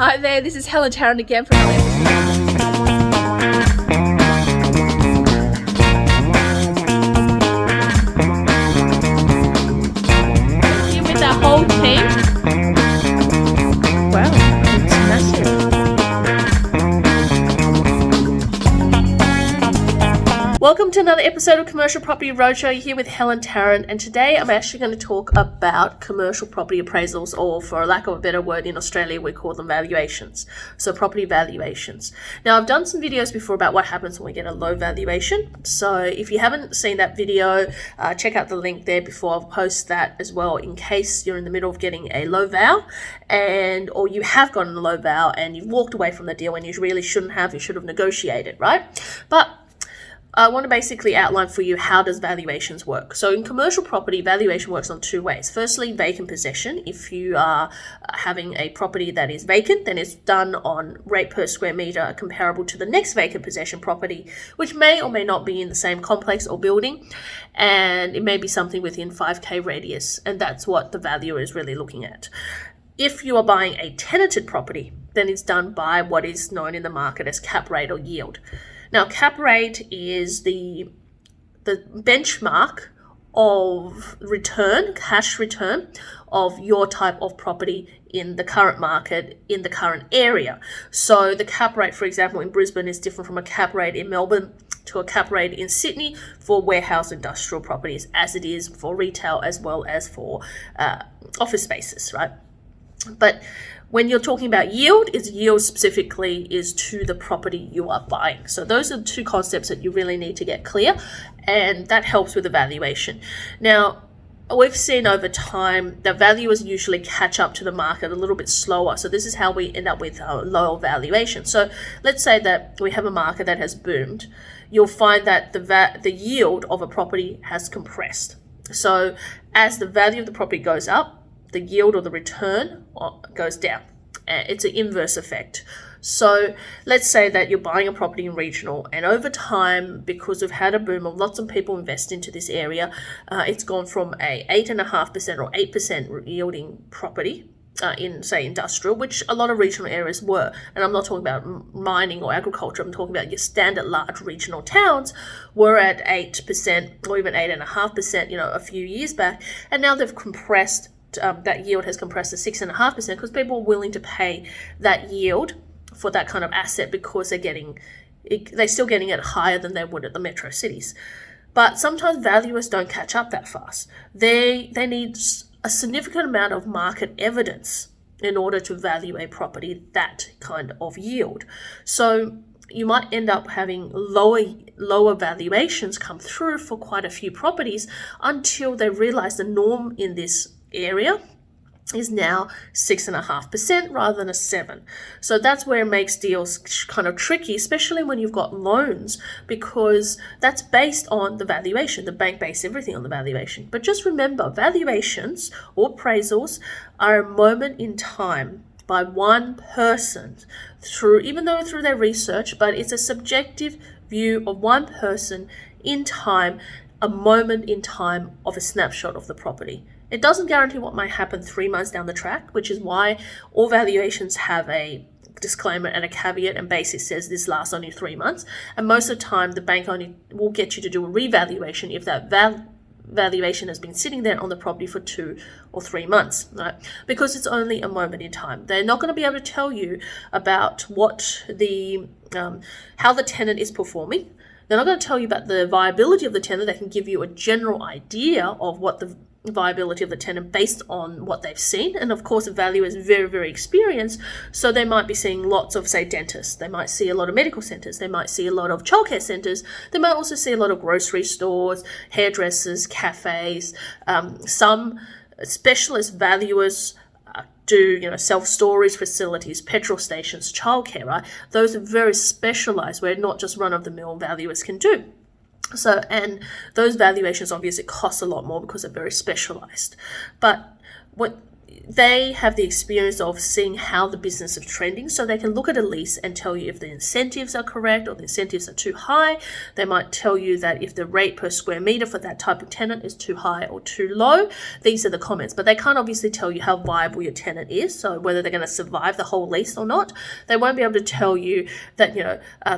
Hi there, this is Helen Tarrant again from here with our whole team. Wow, it's massive. Welcome to another episode of Commercial Property Roadshow. You're here with Helen Tarrant, and today I'm actually going to talk about commercial property appraisals, or for lack of a better word, in Australia we call them valuations. So property valuations. Now, I've done some videos before about what happens when we get a low valuation. So if you haven't seen that video, check out the link there before. I'll post that as well in case you're in the middle of getting a low val, or you have gotten a low val and you've walked away from the deal and you really shouldn't have. You should have negotiated, right? But I want to basically outline for you how does valuations work. So in commercial property, valuation works on two ways. Firstly, vacant possession. If you are having a property that is vacant, then it's done on rate per square metre comparable to the next vacant possession property, which may or may not be in the same complex or building, and it may be something within 5k radius, and that's what the valuer is really looking at. If you are buying a tenanted property, then it's done by what is known in the market as cap rate or yield. Now, cap rate is the benchmark of return, cash return, of your type of property in the current market, in the current area. So the cap rate, for example, in Brisbane is different from a cap rate in Melbourne to a cap rate in Sydney for warehouse industrial properties, as it is for retail as well as for office spaces, right? But when you're talking about yield, yield specifically is to the property you are buying. So those are the two concepts that you really need to get clear, and that helps with the valuation. Now, we've seen over time that valuers usually catch up to the market a little bit slower. So this is how we end up with lower valuation. So let's say that we have a market that has boomed. You'll find that the yield of a property has compressed. So as the value of the property goes up, the yield or the return goes down. It's an inverse effect. So let's say that you're buying a property in regional, and over time, because we've had a boom of lots of people invest into this area, it's gone from a 8.5% or 8% yielding property in, say, industrial, which a lot of regional areas were. And I'm not talking about mining or agriculture. I'm talking about your standard large regional towns were at 8% or even 8.5%, a few years back. And now they've compressed. That yield has compressed to 6.5% because people are willing to pay that yield for that kind of asset because they're still getting it higher than they would at the metro cities. But sometimes valuers don't catch up that fast. They need a significant amount of market evidence in order to value a property that kind of yield. So you might end up having lower valuations come through for quite a few properties until they realize the norm in this area is now 6.5% rather than a 7%. So that's where it makes deals kind of tricky, especially when you've got loans, because that's based on the valuation. The bank bases everything on the valuation. But just remember, valuations or appraisals are a moment in time by one person through their research, but it's a subjective view of one person in time, a moment in time of a snapshot of the property. It doesn't guarantee what might happen 3 months down the track, which is why all valuations have a disclaimer and a caveat, and basically says this lasts only 3 months. And most of the time, the bank only will get you to do a revaluation if that valuation has been sitting there on the property for 2 or 3 months, right? Because it's only a moment in time. They're not going to be able to tell you about what how the tenant is performing. They're not going to tell you about the viability of the tenant. They can give you a general idea of what the viability of the tenant based on what they've seen. And of course, a valuer is very, very experienced. So they might be seeing lots of, say, dentists. They might see a lot of medical centres. They might see a lot of childcare centres. They might also see a lot of grocery stores, hairdressers, cafes. Some specialist valuers do, self-storage facilities, petrol stations, childcare, right? Those are very specialised, where not just run-of-the-mill valuers can do. So, and those valuations obviously cost a lot more because they're very specialized. But they have the experience of seeing how the business is trending, so they can look at a lease and tell you if the incentives are correct or the incentives are too high. They might tell you that if the rate per square meter for that type of tenant is too high or too low. These are the comments, but they can't obviously tell you how viable your tenant is, so whether they're going to survive the whole lease or not. They won't be able to tell you that,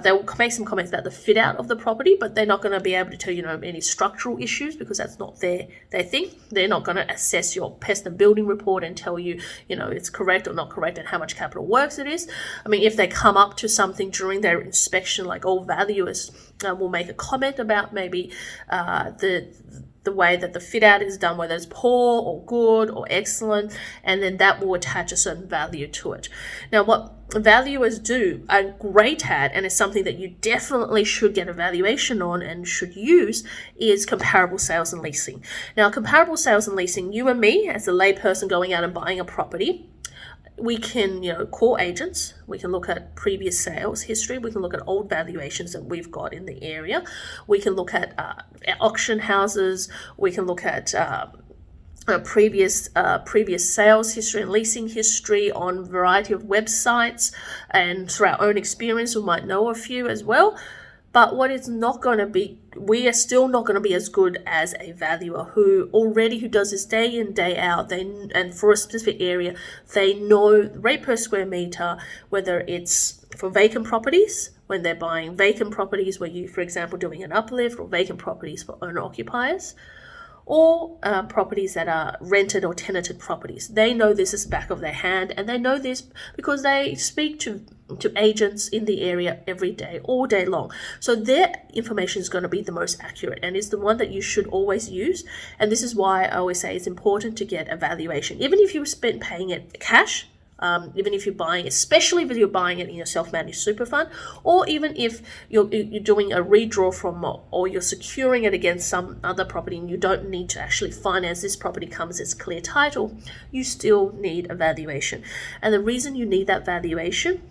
they will make some comments about the fit out of the property, but they're not going to be able to tell you, any structural issues, because that's not their thing. They're not going to assess your pest and building report and tell you, it's correct or not correct and how much capital works it is. I mean, if they come up to something during their inspection, like all valuers will make a comment about maybe the way that the fit out is done, whether it's poor or good or excellent, and then that will attach a certain value to it. Now, what valuers do are great at, and it's something that you definitely should get a valuation on and should use, is comparable sales and leasing. Now, comparable sales and leasing, you and me, as a layperson going out and buying a property, we can, call agents. We can look at previous sales history. We can look at old valuations that we've got in the area. We can look at auction houses. We can look at previous sales history and leasing history on a variety of websites. And through our own experience, we might know a few as well. But what it's not going to be, we are still not going to be as good as a valuer who does this day in, day out. And for a specific area, they know the rate per square meter, whether it's for vacant properties, when they're buying vacant properties where you, for example, doing an uplift, or vacant properties for owner occupiers, or properties that are rented or tenanted properties. They know this is the back of their hand, and they know this because they speak to agents in the area every day, all day long. So their information is going to be the most accurate and is the one that you should always use. And this is why I always say it's important to get a valuation. Even if you spend paying it cash, even if you're buying, especially if you're buying it in your self-managed super fund, or even if you're doing a redraw from, or you're securing it against some other property and you don't need to actually finance this property, comes as clear title, you still need a valuation. And the reason you need that valuation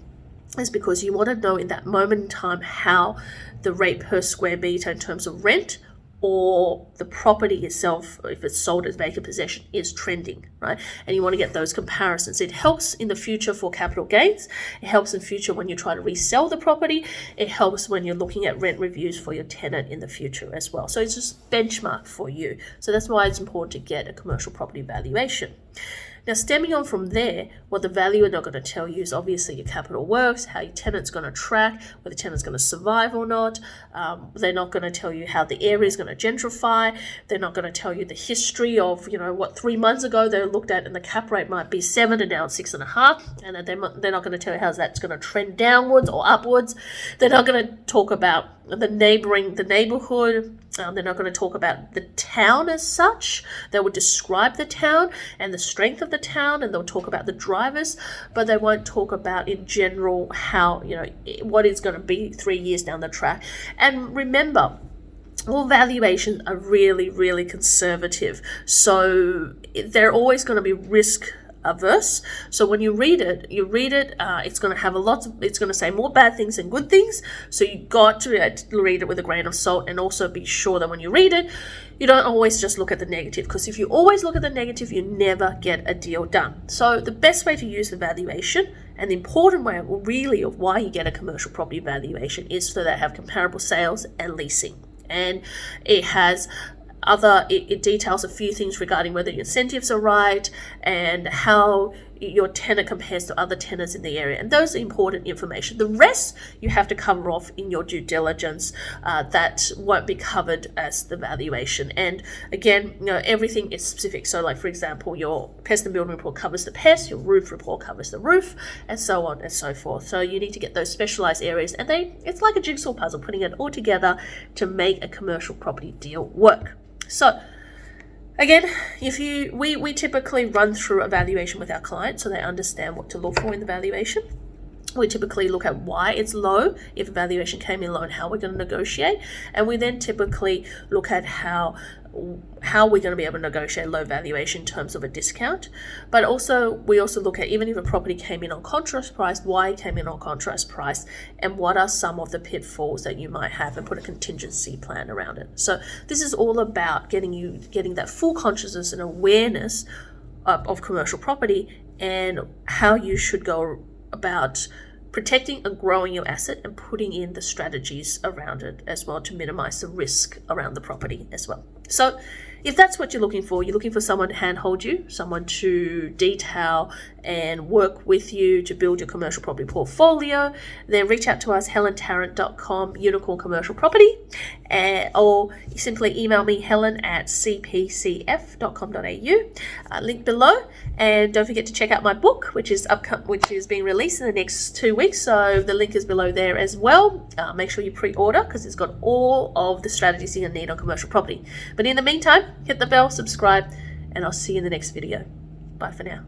is because you want to know in that moment in time how the rate per square meter in terms of rent or the property itself, if it's sold as vacant possession, is trending, right? And you want to get those comparisons. It helps in the future for capital gains. It helps in future when you try to resell the property. It helps when you're looking at rent reviews for your tenant in the future as well. So it's just benchmark for you. So that's why it's important to get a commercial property valuation. Now, stemming on from there, what the valuer not going to tell you is obviously your capital works, how your tenant's going to track, whether the tenant's going to survive or not. They're not going to tell you how the area is going to gentrify. They're not going to tell you the history of, what 3 months ago they looked at and the cap rate might be 7 and now it's 6.5. And they're not going to tell you how that's going to trend downwards or upwards. They're not going to talk about the neighborhood. They're not going to talk about the town as such. They will describe the town and the strength of the town, and they'll talk about the drivers, but they won't talk about in general how, what is going to be 3 years down the track. And remember, all valuations are really, really conservative. So they're always going to be risk averse. So when you read it, it's going to have it's going to say more bad things than good things. So you got to read it with a grain of salt, and also be sure that when you read it, you don't always just look at the negative, because if you always look at the negative, you never get a deal done. So the best way to use the valuation, and the important way really of why you get a commercial property valuation, is so that they have comparable sales and leasing. And it has it details a few things regarding whether your incentives are right and how your tenant compares to other tenants in the area. And those are important information. The rest you have to cover off in your due diligence. That won't be covered as the valuation. And again, everything is specific. So like, for example, your pest and building report covers the pest, your roof report covers the roof, and so on and so forth. So you need to get those specialized areas, and it's like a jigsaw puzzle, putting it all together to make a commercial property deal work. So again, we typically run through a valuation with our clients so they understand what to look for in the valuation. We typically look at why it's low, if a valuation came in low, and how we're going to negotiate. And we then typically look at how we're going to be able to negotiate low valuation in terms of a discount. But we also look at, even if a property came in on contrast price, why it came in on contrast price, and what are some of the pitfalls that you might have, and put a contingency plan around it. So this is all about getting that full consciousness and awareness of commercial property and how you should go about protecting and growing your asset and putting in the strategies around it as well to minimize the risk around the property as well. So if that's what you're looking for someone to handhold you, someone to detail and work with you to build your commercial property portfolio, then reach out to us, helentarrant.com, Unicorn Commercial Property, or simply email me, helen@cpcf.com.au, link below. And don't forget to check out my book, which is being released in the next 2 weeks. So the link is below there as well. Make sure you pre-order because it's got all of the strategies you're going to need on commercial property. But in the meantime, hit the bell, subscribe, and I'll see you in the next video. Bye for now.